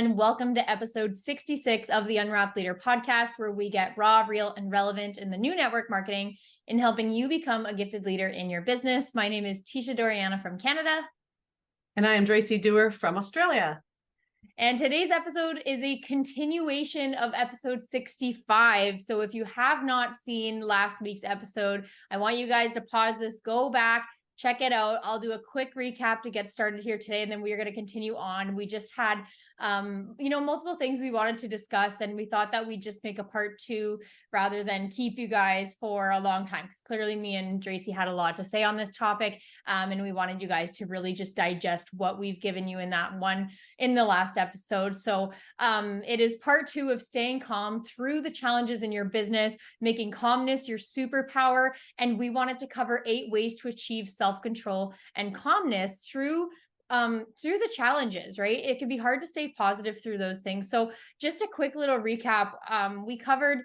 everyone. Welcome to episode 66 of the Unwrapped Leader Podcast, where we get raw, real, and relevant in the new network marketing in helping you become a gifted leader in your business. My name is Teisha Dorianna from Canada. And I am Dracy Dewar from Australia. And today's episode is a continuation of episode 65. So if you have not seen last week's episode, I want you guys to pause this, go back, check it out. I'll do a quick recap to get started here today, and then we are going to continue on. We just had, multiple things we wanted to discuss, and we thought that we'd just make a part two rather than keep you guys for a long time, because clearly me and Dracy had a lot to say on this topic, and we wanted you guys to really just digest what we've given you in that one in the last episode. So it is part two of staying calm through the challenges in your business, making calmness your superpower, and we wanted to cover 8 ways to achieve self-control and calmness through the challenges, right? It can be hard to stay positive through those things. So just a quick little recap. We covered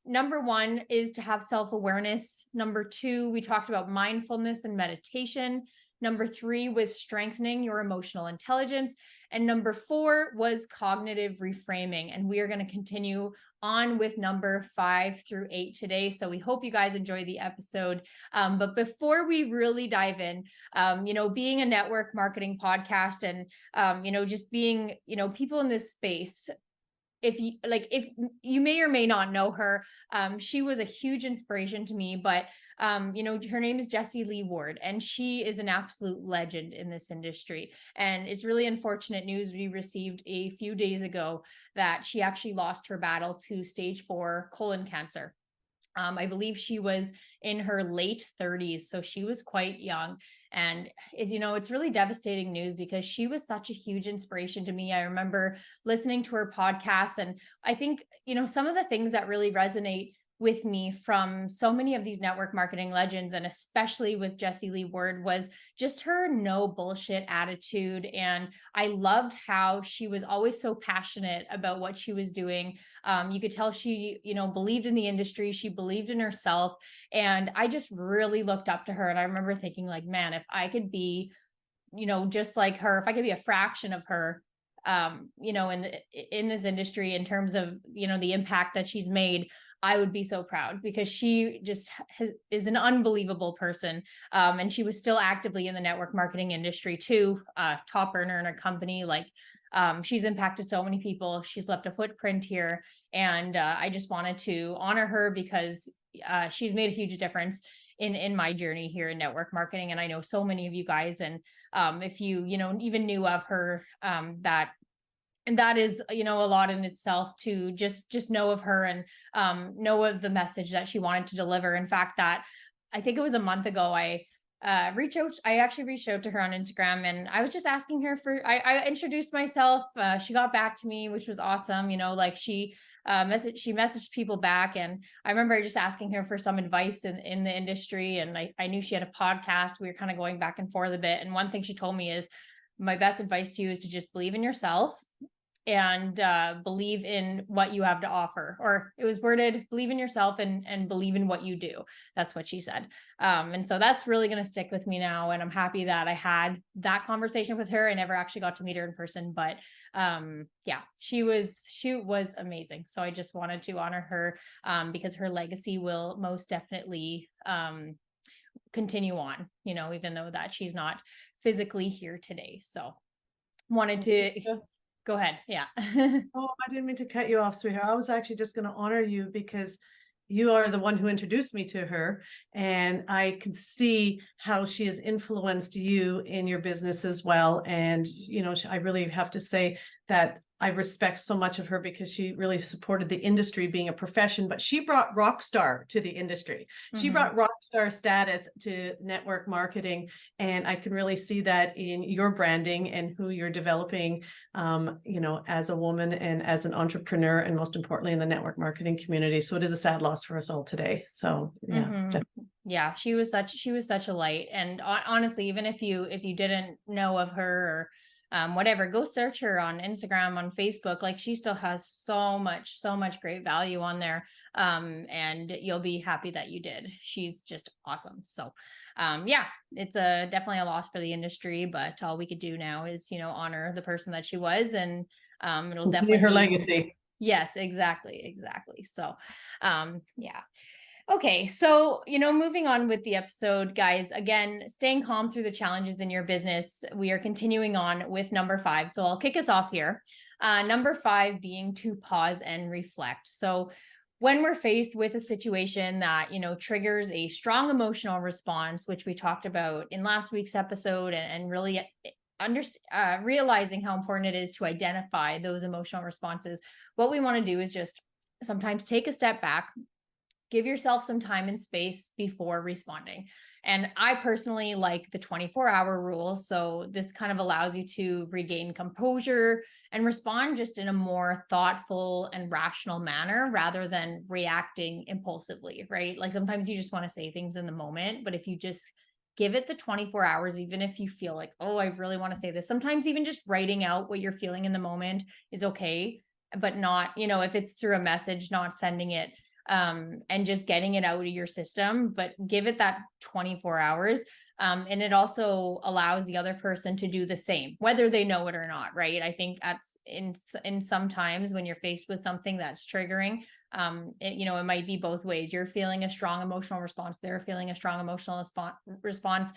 number 1 is to have self-awareness. Number 2, we talked about mindfulness and meditation. Number 3 was strengthening your emotional intelligence. And number 4 was cognitive reframing. And we are going to continue on with number 5 through 8 today. So we hope you guys enjoy the episode. But before we really dive in, being a network marketing podcast and, just being, people in this space, if you may or may not know her, she was a huge inspiration to me, but her name is Dracy Lee Ward, and she is an absolute legend in this industry. And it's really unfortunate news we received a few days ago that she actually lost her battle to stage 4 colon cancer. I believe she was in her late 30s, so she was quite young. And it's really devastating news because she was such a huge inspiration to me. I remember listening to her podcast, and I think, some of the things that really resonate with me from so many of these network marketing legends, and especially with Dracy Lee Ward, was just her no bullshit attitude. And I loved how she was always so passionate about what she was doing. You could tell she, believed in the industry. She believed in herself. And I just really looked up to her. And I remember thinking, like, man, if I could be, just like her, if I could be a fraction of her, in this industry in terms of, the impact that she's made, I would be so proud, because she just is an unbelievable person. And she was still actively in the network marketing industry too, top earner in her company. She's impacted so many people. She's left a footprint here. And I just wanted to honor her because she's made a huge difference in my journey here in network marketing. And I know so many of you guys, and if you, even knew of her, that is, a lot in itself to just know of her and know of the message that she wanted to deliver. In fact, that I think it was a month ago, I actually reached out to her on Instagram, and I was just asking her I introduced myself. She got back to me, which was awesome. She messaged people back, and I remember just asking her for some advice in the industry. And I knew she had a podcast. We were kind of going back and forth a bit. And one thing she told me is, my best advice to you is to just believe in yourself and believe in what you have to offer. Or it was worded, believe in yourself and believe in what you do. That's what she said. And so that's really going to stick with me now. And I'm happy that I had that conversation with her. I never actually got to meet her in person, but she was amazing. So I just wanted to honor her because her legacy will most definitely continue on, even though that she's not physically here today. So wanted to go ahead. Yeah. Oh, I didn't mean to cut you off, sweetheart. I was actually just going to honor you because you are the one who introduced me to her, and I can see how she has influenced you in your business as well. And, I really have to say that I respect so much of her because she really supported the industry being a profession, but she brought rock star to the industry. She brought rock star status to network marketing. And I can really see that in your branding and who you're developing, as a woman and as an entrepreneur, and most importantly in the network marketing community. So it is a sad loss for us all today. So yeah, she was such a light. And honestly, even if you didn't know of her or whatever, go search her on Instagram, on Facebook. Like, she still has so much great value on there. And you'll be happy that you did. She's just awesome. So, it's definitely a loss for the industry, but all we could do now is, honor the person that she was and, It'll Continue definitely her be, legacy. yes, exactly. So, yeah. Okay, so, moving on with the episode, guys, again, staying calm through the challenges in your business. We are continuing on with number 5. So I'll kick us off here. Number 5 being to pause and reflect. So when we're faced with a situation that, triggers a strong emotional response, which we talked about in last week's episode, and really realizing how important it is to identify those emotional responses, what we want to do is just sometimes take a step back, give yourself some time and space before responding. And I personally like the 24-hour rule. So this kind of allows you to regain composure and respond just in a more thoughtful and rational manner rather than reacting impulsively, right? Like sometimes you just want to say things in the moment, but if you just give it the 24 hours, even if you feel like, oh, I really want to say this, sometimes even just writing out what you're feeling in the moment is okay, but not, if it's through a message, not sending it and just getting it out of your system, but give it that 24 hours. And it also allows the other person to do the same, whether they know it or not, right? I think that's in some times when you're faced with something that's triggering, it might be both ways. You're feeling a strong emotional response, they're feeling a strong emotional response,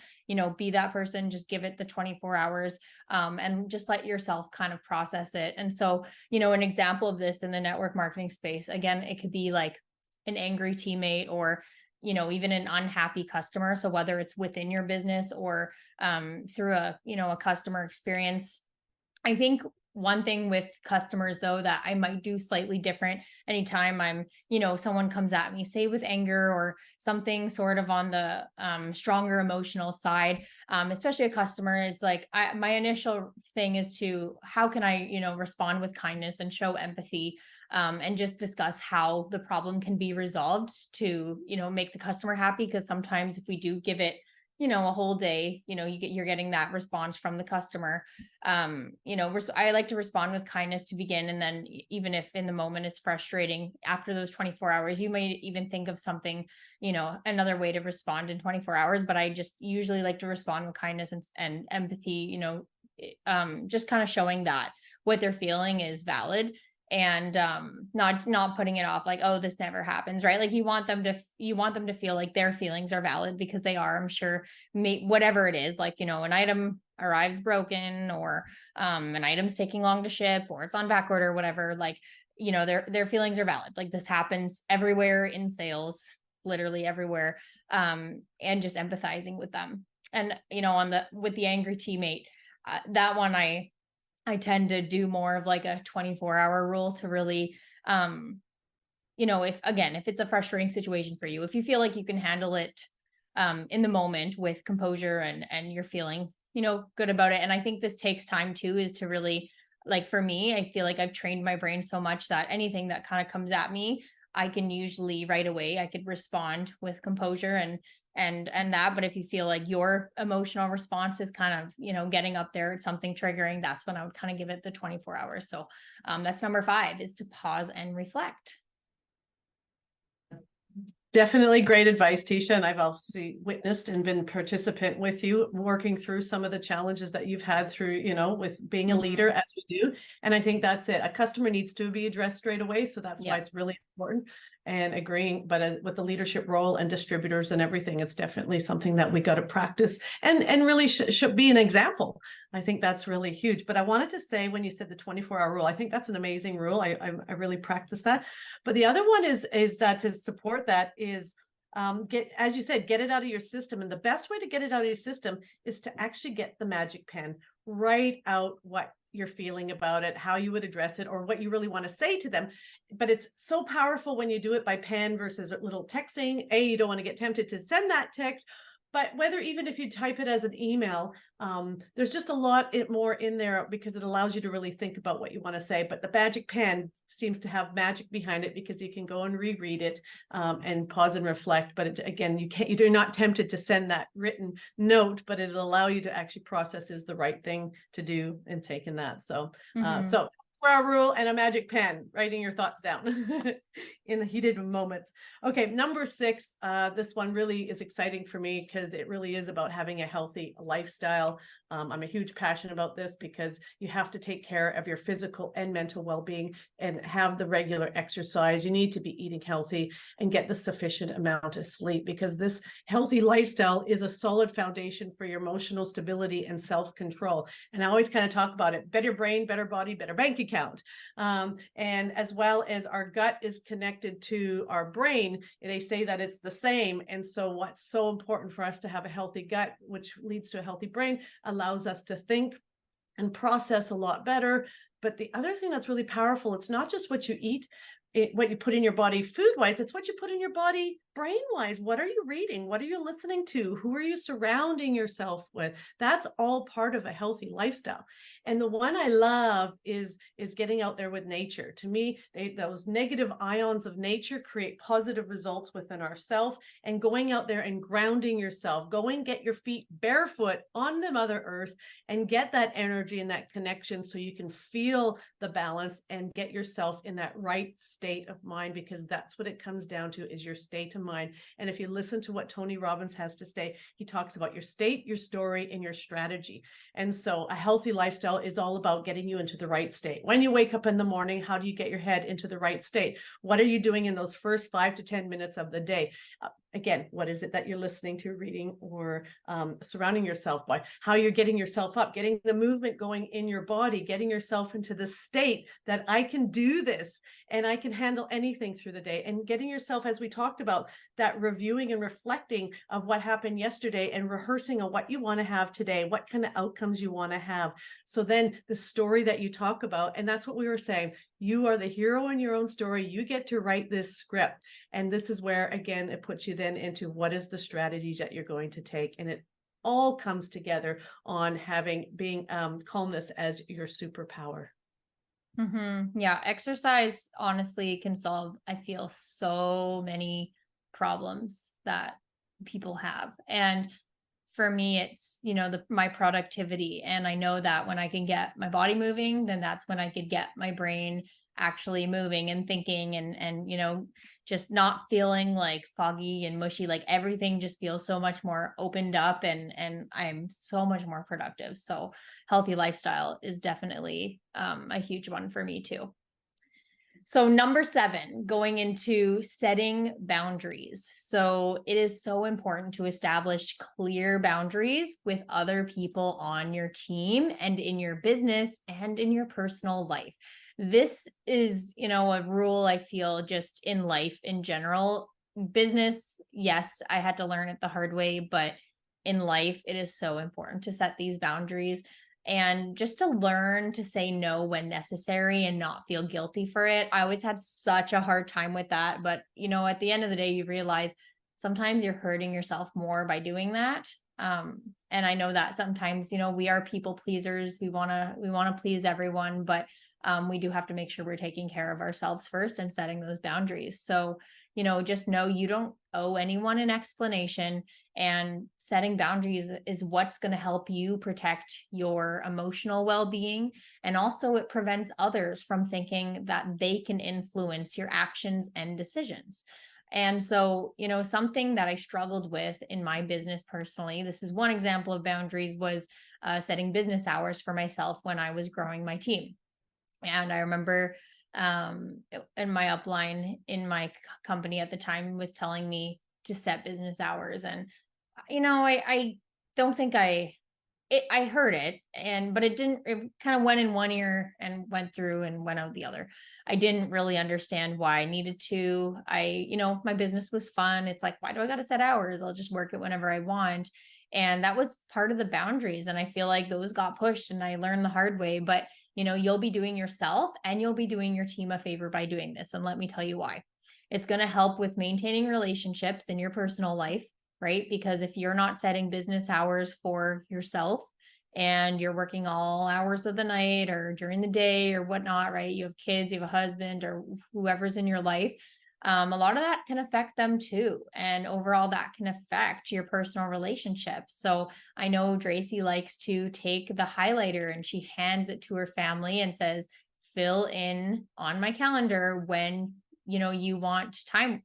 be that person, just give it the 24 hours, and just let yourself kind of process it. And so, an example of this in the network marketing space, again, it could be like an angry teammate or even an unhappy customer. So whether it's within your business or through a customer experience, I think one thing with customers though that I might do slightly different anytime I'm someone comes at me, say with anger or something sort of on the stronger emotional side, especially a customer, is like my initial thing is to how can I respond with kindness and show empathy, and just discuss how the problem can be resolved to make the customer happy. Because sometimes if we do give it a whole day, you're getting that response from the customer. I like to respond with kindness to begin. And then even if in the moment it's frustrating, after those 24 hours, you may even think of something, another way to respond in 24 hours. But I just usually like to respond with kindness and empathy, just kind of showing that what they're feeling is valid, and not putting it off like, oh, this never happens, right? Like you want them to feel like their feelings are valid, because they are. I'm sure whatever it is, like an item arrives broken, or an item's taking long to ship, or it's on back order, whatever, like their feelings are valid. Like this happens everywhere in sales, literally everywhere, and just empathizing with them. And with the angry teammate, that one I tend to do more of like a 24-hour rule to really, if it's a frustrating situation for you, if you feel like you can handle it in the moment with composure and you're feeling, good about it. And I think this takes time too, is to really, like for me, I feel like I've trained my brain so much that anything that kind of comes at me, I can usually right away, I could respond with composure and that. But if you feel like your emotional response is kind of getting up there, it's something triggering, that's when I would kind of give it the 24 hours. So that's number 5, is to pause and reflect. Definitely great advice, Teisha. And I've obviously witnessed and been participant with you working through some of the challenges that you've had through, with being a leader, as we do. And I think that's it. A customer needs to be addressed straight away. So that's why it's really important, and agreeing. But with the leadership role and distributors and everything, it's definitely something that we got to practice and really should be an example. I think that's really huge. But I wanted to say, when you said the 24-hour rule, I think that's an amazing rule. I really practice that. But the other one is that to support that is as you said, get it out of your system. And the best way to get it out of your system is to actually get the magic pen, write out what you're feeling about it, how you would address it, or what you really want to say to them. But it's so powerful when you do it by pen versus a little texting. You don't want to get tempted to send that text. But even if you type it as an email, there's just a lot more in there, because it allows you to really think about what you want to say. But the magic pen seems to have magic behind it, because you can go and reread it and pause and reflect. But again, you're not tempted to send that written note, but it'll allow you to actually process is the right thing to do and take in that. So, so 4-hour rule and a magic pen, writing your thoughts down in the heated moments. Okay, number 6. This one really is exciting for me because it really is about having a healthy lifestyle. I'm a huge passion about this because you have to take care of your physical and mental well-being and have the regular exercise. You need to be eating healthy and get the sufficient amount of sleep, because this healthy lifestyle is a solid foundation for your emotional stability and self-control. And I always kind of talk about it: better brain, better body, better bank account. And as well as our gut is connected to our brain, they say that it's the same. And so what's so important for us to have a healthy gut, which leads to a healthy brain, allows us to think and process a lot better. But the other thing that's really powerful, it's not just what you eat, what you put in your body food wise, it's what you put in your body brain wise. What are you reading? What are you listening to? Who are you surrounding yourself with? That's all part of a healthy lifestyle. And the one I love is getting out there with nature. To me, those negative ions of nature create positive results within ourselves. And going out there and grounding yourself, go and get your feet barefoot on the Mother Earth and get that energy and that connection so you can feel the balance and get yourself in that right state of mind, because that's what it comes down to, is your state of mind. And if you listen to what Tony Robbins has to say, he talks about your state, your story, and your strategy. And so a healthy lifestyle is all about getting you into the right state. When you wake up in the morning, how do you get your head into the right state? What are you doing in those first 5 to 10 minutes of the day? Again, what is it that you're listening to, reading, or surrounding yourself by? How you're getting yourself up, getting the movement going in your body, getting yourself into the state that I can do this and I can handle anything through the day, and getting yourself, as we talked about, that reviewing and reflecting of what happened yesterday and rehearsing on what you want to have today, what kind of outcomes you want to have. So then the story that you talk about, and that's what we were saying, you are the hero in your own story. You get to write this script. And this is where, again, it puts you then into what is the strategy that you're going to take. And it all comes together on being calmness as your superpower. Yeah, exercise honestly can solve, I feel, so many problems that people have. And for me, it's, my productivity. And I know that when I can get my body moving, then that's when I could get my brain actually moving and thinking, and just not feeling like foggy and mushy. Like everything just feels so much more opened up, and I'm so much more productive. So healthy lifestyle is definitely a huge one for me too. So number 7, going into setting boundaries. So it is so important to establish clear boundaries with other people on your team and in your business and in your personal life. This is, a rule I feel just in life in general. Business, yes, I had to learn it the hard way, but in life, it is so important to set these boundaries. And just to learn to say no when necessary and not feel guilty for it. I always had such a hard time with that. But, at the end of the day, you realize sometimes you're hurting yourself more by doing that. And I know that sometimes, we are people pleasers. We want to please everyone, but we do have to make sure we're taking care of ourselves first and setting those boundaries. So, just know you don't owe anyone an explanation, and setting boundaries is what's going to help you protect your emotional well-being. And also it prevents others from thinking that they can influence your actions and decisions. And so, something that I struggled with in my business personally, this is one example of boundaries, was setting business hours for myself when I was growing my team. And I remember in my upline in my company at the time was telling me to set business hours. And, I don't think I heard it, but it kind of went in one ear and went through and went out the other. I didn't really understand why I needed to. My business was fun. It's like, why do I got to set hours? I'll just work it whenever I want. And that was part of the boundaries. And I feel like those got pushed and I learned the hard way, but you'll be doing yourself and you'll be doing your team a favor by doing this. And let me tell you why. It's going to help with maintaining relationships in your personal life, right? Because if you're not setting business hours for yourself and you're working all hours of the night or during the day or whatnot, right? You have kids, you have a husband, or whoever's in your life. A lot of that can affect them too. And overall, that can affect your personal relationships. So I know Dracy likes to take the highlighter and she hands it to her family and says, fill in on my calendar when, you want time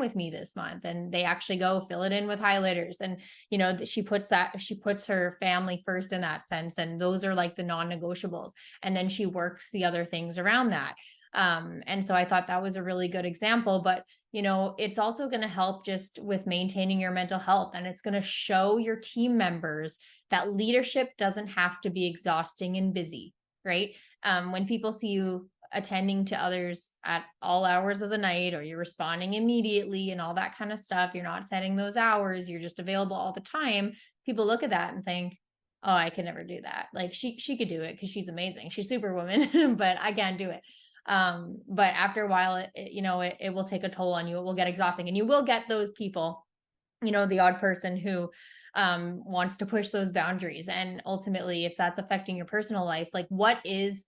with me this month. And they actually go fill it in with highlighters. And, she puts her family first in that sense. And those are like the non-negotiables. And then she works the other things around that. And so I thought that was a really good example, but it's also going to help just with maintaining your mental health. And it's going to show your team members that leadership doesn't have to be exhausting and busy, right? When people see you attending to others at all hours of the night, or you're responding immediately and all that kind of stuff, you're not setting those hours, you're just available all the time. People look at that and think, oh, I can never do that. Like she could do it because she's amazing. She's Superwoman, but I can't do it. But after a while, it will take a toll on you. It will get exhausting, and you will get those people, the odd person who wants to push those boundaries. And ultimately, if that's affecting your personal life, like what is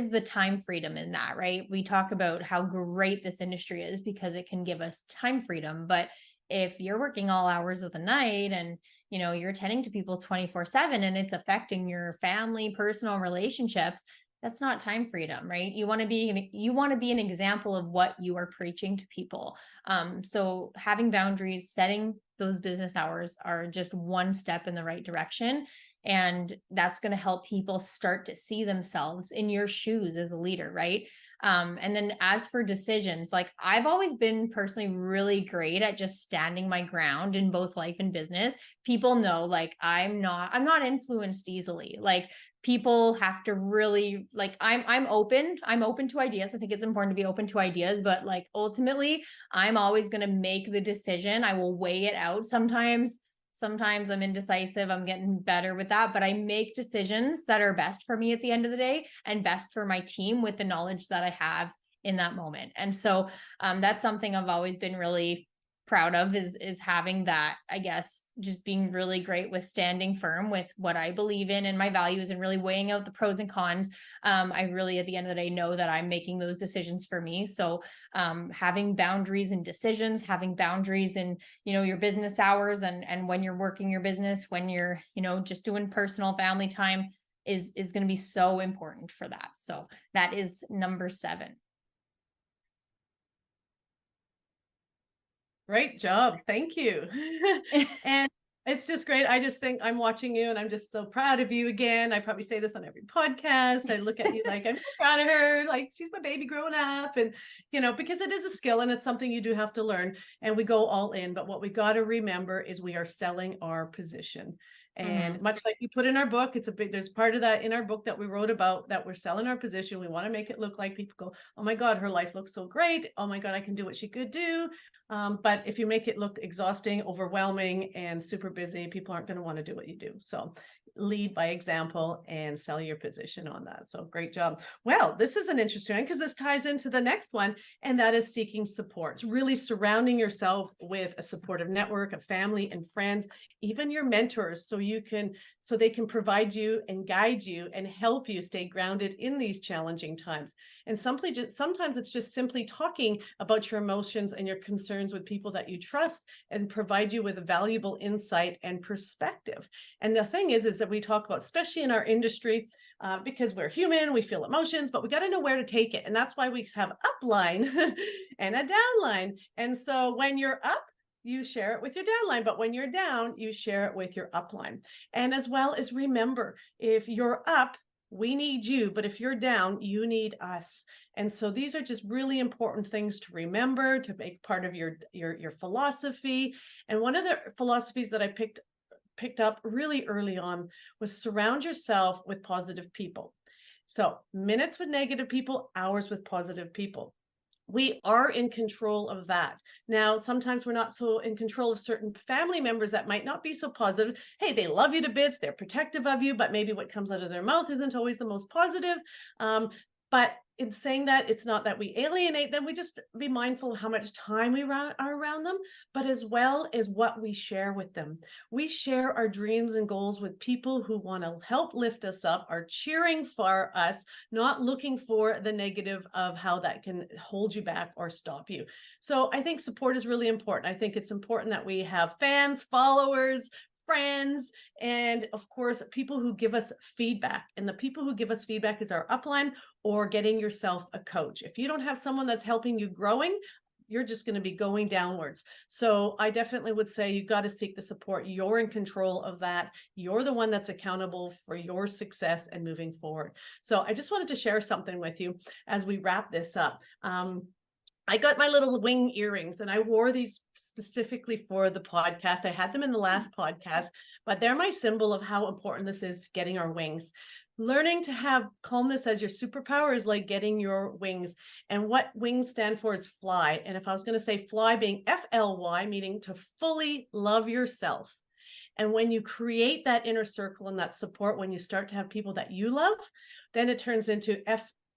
the time freedom in that, right? We talk about how great this industry is because it can give us time freedom. But if you're working all hours of the night and, you're attending to people 24/7 and it's affecting your family, personal relationships, that's not time freedom, right? You want to be an example of what you are preaching to people. So having boundaries, setting those business hours are just one step in the right direction. And that's going to help people start to see themselves in your shoes as a leader, right? And then as for decisions, like I've always been personally really great at just standing my ground in both life and business. People know, like, I'm not influenced easily. Like people have to really, like, I'm open to ideas. I think it's important to be open to ideas, but like ultimately I'm always going to make the decision. I will weigh it out. Sometimes I'm indecisive. I'm getting better with that, but I make decisions that are best for me at the end of the day and best for my team with the knowledge that I have in that moment. And so that's something I've always been really proud of is having that, I guess, just being really great with standing firm with what I believe in and my values and really weighing out the pros and cons. I really, at the end of the day, know that I'm making those decisions for me. So having boundaries and decisions, having boundaries in, your business hours and when you're working your business, when you're, just doing personal family time is going to be so important for that. So that is number 7. Great job. Thank you. And it's just great. I just think I'm watching you and I'm just so proud of you again. I probably say this on every podcast. I look at you like I'm so proud of her. Like she's my baby growing up. And, because it is a skill and it's something you do have to learn, and we go all in. But what we got to remember is we are selling our position. And much like you put in our book, there's part of that in our book that we wrote about that we're selling our position. We want to make it look like people go, oh my God, her life looks so great. Oh my God, I can do what she could do. But if you make it look exhausting, overwhelming, and super busy, people aren't going to want to do what you do. So lead by example and sell your position on that. So great job. Well, this is an interesting one because this ties into the next one, and that is seeking support. Really surrounding yourself with a supportive network of family and friends, even your mentors, so they can provide you and guide you and help you stay grounded in these challenging times. And sometimes it's just simply talking about your emotions and your concerns with people that you trust and provide you with a valuable insight and perspective. And the thing is that we talk about, especially in our industry, because we're human, we feel emotions, but we got to know where to take it. And that's why we have upline and a downline. And so when you're up, you share it with your downline, but when you're down, you share it with your upline. And as well as remember, if you're up, we need you, but if you're down, you need us. And so these are just really important things to remember, to make part of your philosophy. And one of the philosophies that I picked up really early on was surround yourself with positive people. So minutes with negative people, hours with positive people. We are in control of that. Now, sometimes we're not so in control of certain family members that might not be so positive. Hey, they love you to bits, they're protective of you, but maybe what comes out of their mouth isn't always the most positive. But in saying that, it's not that we alienate them. We just be mindful of how much time we are around them, but as well as what we share with them. We share our dreams and goals with people who want to help lift us up, are cheering for us, not looking for the negative of how that can hold you back or stop you. So I think support is really important. I think it's important that we have fans, followers, friends, and of course, people who give us feedback. And the people who give us feedback is our upline or getting yourself a coach. If you don't have someone that's helping you growing, you're just going to be going downwards. So I definitely would say you got to seek the support. You're in control of that. You're the one that's accountable for your success and moving forward. So I just wanted to share something with you as we wrap this up. I got my little wing earrings and I wore these specifically for the podcast. I had them in the last podcast, but they're my symbol of how important this is to getting our wings. Learning to have calmness as your superpower is like getting your wings. And what wings stand for is fly. And if I was going to say fly being FLY, meaning to fully love yourself. And when you create that inner circle and that support, when you start to have people that you love, then it turns into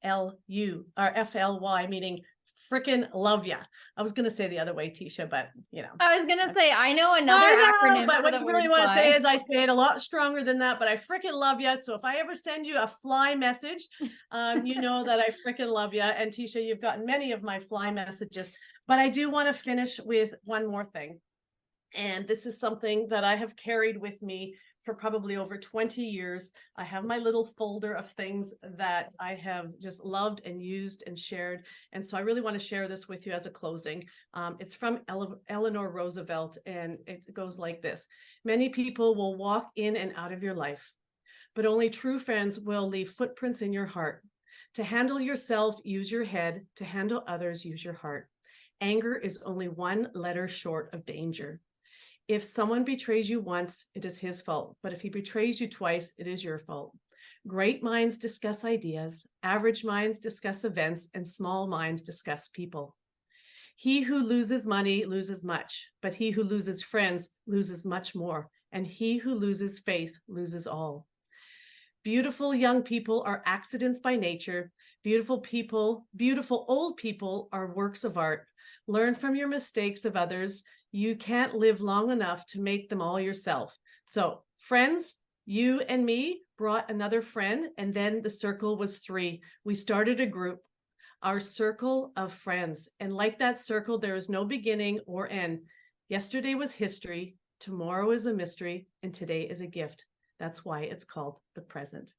FLU or FLY, meaning freaking love ya. I was going to say the other way, Teisha, but you know. I was going to say, I know another acronym. But what I really want to say is I say it a lot stronger than that, but I freaking love ya. So if I ever send you a fly message, you know that I freaking love ya. And Teisha, you've gotten many of my fly messages, but I do want to finish with one more thing. And this is something that I have carried with me for probably over 20 years. I have my little folder of things that I have just loved and used and shared. And so I really want to share this with you as a closing. It's from Eleanor Roosevelt, and it goes like this. Many people will walk in and out of your life, but only true friends will leave footprints in your heart. To handle yourself, use your head. To handle others, use your heart. Anger is only one letter short of danger. If someone betrays you once, it is his fault. But if he betrays you twice, it is your fault. Great minds discuss ideas, average minds discuss events, and small minds discuss people. He who loses money loses much, but he who loses friends loses much more. And he who loses faith loses all. Beautiful young people are accidents by nature. Beautiful old people are works of art. Learn from your mistakes of others. You can't live long enough to make them all yourself. So friends, you and me brought another friend, and then the circle was 3. We started a group, our circle of friends. And like that circle, there is no beginning or end. Yesterday was history, tomorrow is a mystery, and today is a gift. That's why it's called the present.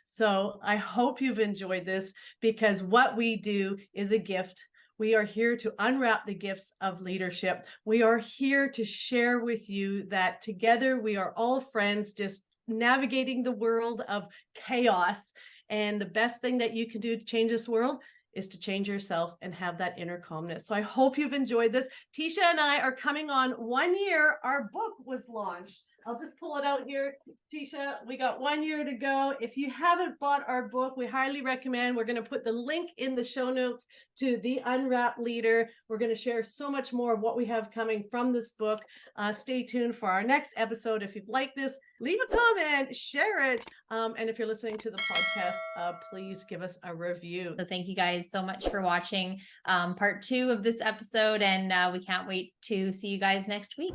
So I hope you've enjoyed this, because what we do is a gift. We are here to unwrap the gifts of leadership. We are here to share with you that together we are all friends, just navigating the world of chaos. And the best thing that you can do to change this world is to change yourself and have that inner calmness. So I hope you've enjoyed this. Teisha and I are coming on 1 year. Our book was launched. I'll just pull it out here, Teisha. We got 1 year to go. If you haven't bought our book, we highly recommend. We're going to put the link in the show notes to The Unwrapped Leader. We're going to share so much more of what we have coming from this book. Stay tuned for our next episode. If you've liked this, leave a comment, share it. And if you're listening to the podcast, please give us a review. So thank you guys so much for watching part 2 of this episode. And we can't wait to see you guys next week.